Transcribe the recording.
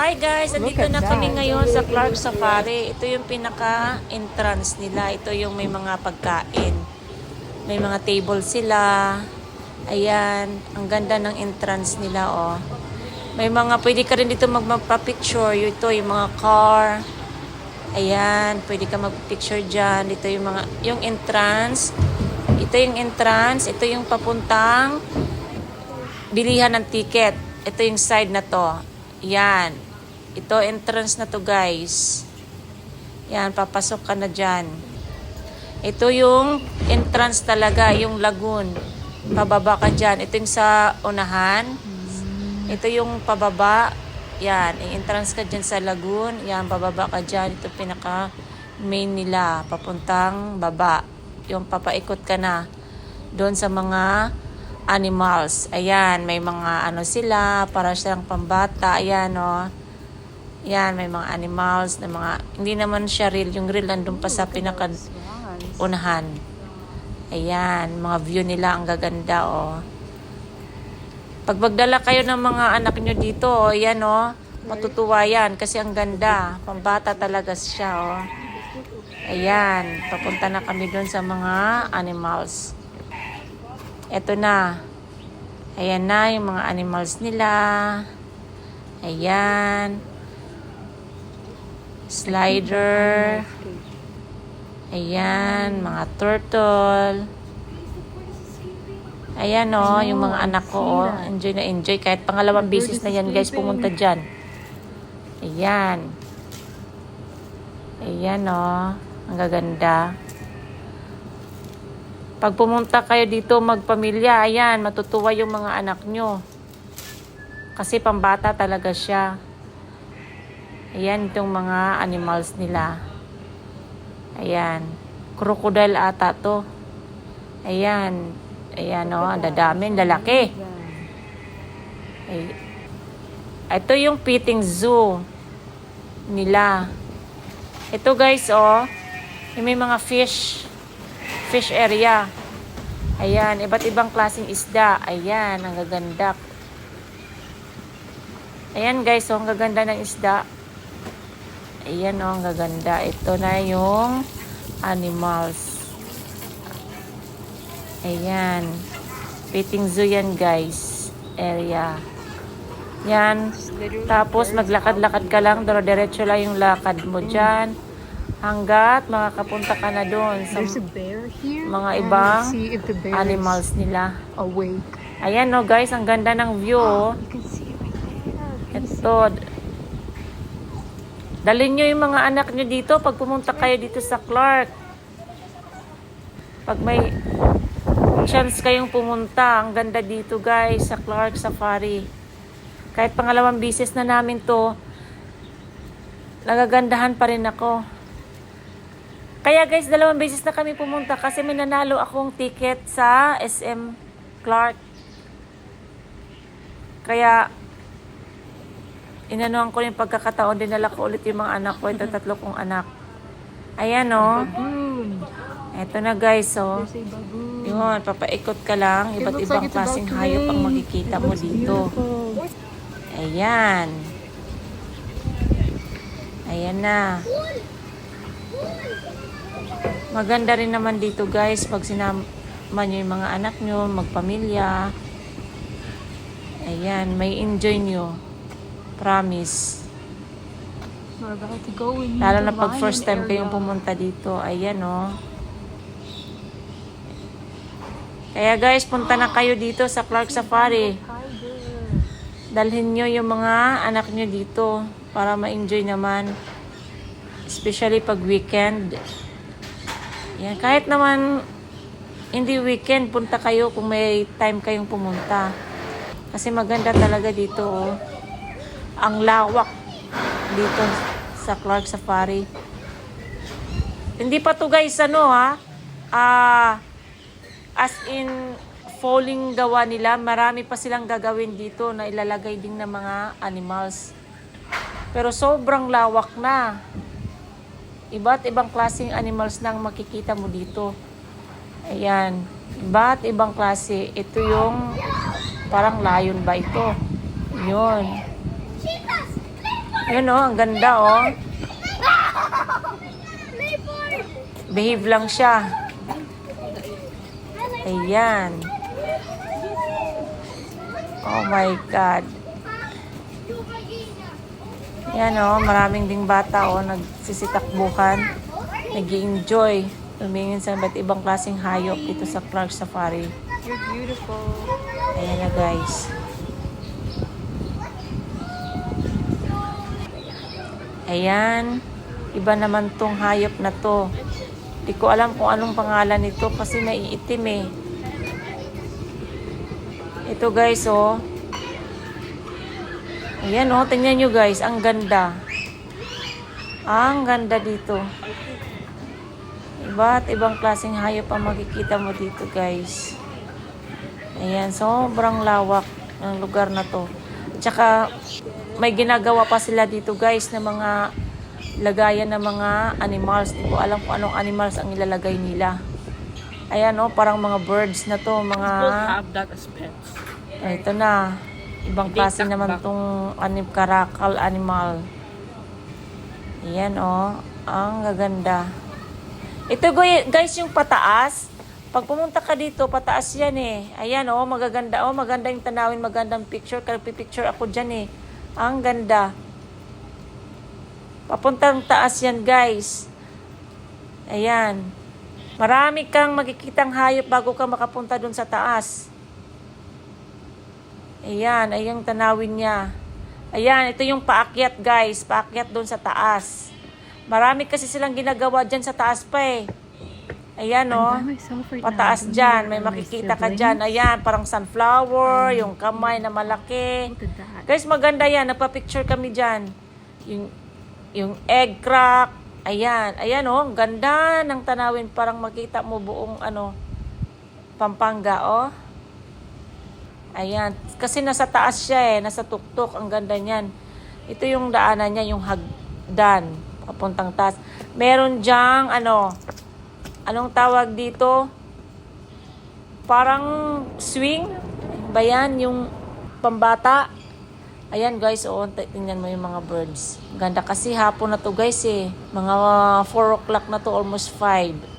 Hi guys, Look andito at na kami that. ngayon sa Clark Safari. Ito yung pinaka-entrance nila. Ito yung may mga pagkain. May mga table sila. Ayan, ang ganda ng entrance nila, oh. May mga, pwede ka rin dito magpa-picture. Ito yung mga car. Ayan, pwede ka mag-picture dyan. Ito yung mga, yung entrance. Ito yung entrance. Ito yung papuntang bilihan ng ticket. Ito yung side na to. Yan. Ito entrance na to, guys. Yan, papasok ka na dyan. Ito yung entrance talaga, yung lagoon. Pababa ka dyan. Ito yung sa unahan. Ito yung pababa. Yan, i-entrance ka dyan sa lagoon. Yan, bababa ka dyan. Ito pinaka main nila. Papuntang baba. Yung papaikot ka na doon sa mga animals. Ayan, may mga ano sila, para silang pambata. Ayan, oh. Ayan, may mga animals na mga, hindi naman siya real. Yung real nandun pa sa pinaka-unahan. Ayan, mga view nila, ang gaganda, oh. Pag magdala kayo ng mga anak nyo dito, oh, ayan, oh, matutuwa yan kasi ang ganda. Pambata talaga siya, oh. Ayan, papunta na kami doon sa mga animals. Eto na. Ayan na yung mga animals nila. Ayan. Slider. Ayan, mga turtle. Ayan, oh, yung mga anak ko, oh. Enjoy na enjoy. Kahit pangalawang bisis na yan, guys, pumunta dyan. Ayan. Ayan, oh. Ang gaganda. Pag pumunta kayo dito magpamilya, ayan, matutuwa yung mga anak nyo. Kasi pambata talaga siya. Ayan itong mga animals nila. Ayan. Crocodile ata to. Ayan. Ayan, o, ang dadami, lalaki. Ay. Ito yung petting zoo nila. Ito, guys, oh, may mga fish area. Ayan, iba't ibang klaseng isda. Ayan, ang gaganda. Ayan, guys, oh, ang gaganda ng isda. Ayan, oh, ang gaganda. Ito na yung animals. Ayan. Petting zoo yan, guys. Area. Yan. Tapos, maglakad-lakad ka lang. Diretso lang yung lakad mo dyan. Hanggat makakapunta ka na doon sa mga ibang animals nila. Ayan, no, guys, ang ganda ng view. Ito. Dalhin nyo yung mga anak nyo dito pag pumunta kayo dito sa Clark. Pag may chance kayong pumunta, ang ganda dito, guys, sa Clark Safari. Kahit pangalawang bisis na namin to, nagagandahan pa rin ako. Kaya, guys, dalawang beses na kami pumunta kasi may nanalo akong ticket sa SM Clark. Kaya, inanuhan ko yung pagkakataon, dinala ko ulit yung mga anak ko. Ito, 3 kong anak. Ayan, oh. Ito na, guys, oh. Yun, papaikot ka lang. Iba't ibang klaseng hayop ang makikita mo dito. Ayan. Ayan na. Maganda rin naman dito, guys, pag sinama nyo yung mga anak nyo, magpamilya. Ayan, may enjoy nyo. Promise. Lalo na pag first time kayong pumunta dito. Ayan, oh. Kaya, guys, punta na kayo dito sa Clark Safari. Dalhin nyo yung mga anak nyo dito para ma-enjoy naman. Especially pag weekend. Yan, kahit naman hindi weekend, punta kayo kung may time kayong pumunta. Kasi maganda talaga dito, oh. Ang lawak dito sa Clark Safari. Hindi pa to, guys, ano, ha? As in, falling gawa nila. Marami pa silang gagawin dito na ilalagay din ng mga animals. Pero sobrang lawak na. Iba't ibang klaseng animals nang makikita mo dito. Ayan. Iba't ibang klase. Ito yung parang lion ba ito? Yun. Yun oh, ang ganda oh. Behave lang siya. Ayan. Oh my God. Yan oh, maraming ding bata oh, nagsisitakbuhan. Nag-i-enjoy. Tumingin sa iba't ibang klaseng hayop dito sa Clark Safari. You're beautiful. Ayan na guys. Ayan. Iba naman tong hayop na to. Di ko alam kung anong pangalan nito kasi naiitim eh. Ito guys oh. Ayan oh, tingnan nyo guys. Ang ganda. Ang ganda dito. Iba't ibang klaseng hayop ang makikita mo dito guys. Ayan, sobrang lawak ng lugar na to. Tsaka may ginagawa pa sila dito guys na mga lagayan ng mga animals. Di ko alam kung anong animals ang ilalagay nila. Ayan oh, parang mga birds na to. Mga... People have that as pets. Ito na. Ibang klase naman tong karakal animal. Ayan oh, ang gaganda. Ito guys yung pataas. Pag pumunta ka dito, pataas yan eh. Ayan oh, magaganda oh, maganda yung tanawin, magandang picture. Kaya pipicture ako dyan eh. Ang ganda. Papuntang taas yan guys. Ayan. Marami kang makikitang hayop bago ka makapunta dun sa taas. Ayan, ay yung tanawin niya. Ayan, ito yung paakyat guys. Paakyat doon sa taas. Marami kasi silang ginagawa dyan sa taas pa eh. Ayan oh. Pataas dyan. May makikita ka dyan. Ayan, parang sunflower. Yung kamay na malaki. Guys, maganda yan. Nagpa-picture kami dyan. Yung egg crack. Ayan. Ayan oh. Ang ganda ng tanawin. Parang makita mo buong ano, Pampanga oh. Ayan. Kasi nasa taas siya eh. Nasa tuktok. Ang ganda niyan. Ito yung daanan niya. Yung hagdan. Papuntang taas. Meron dyang ano. Anong tawag dito? Parang swing. Ba yan? Yung pambata. Ayan guys. Oo. Tingnan mo yung mga birds. Ganda kasi hapon na to guys eh. Mga 4 o'clock na to. Almost 5.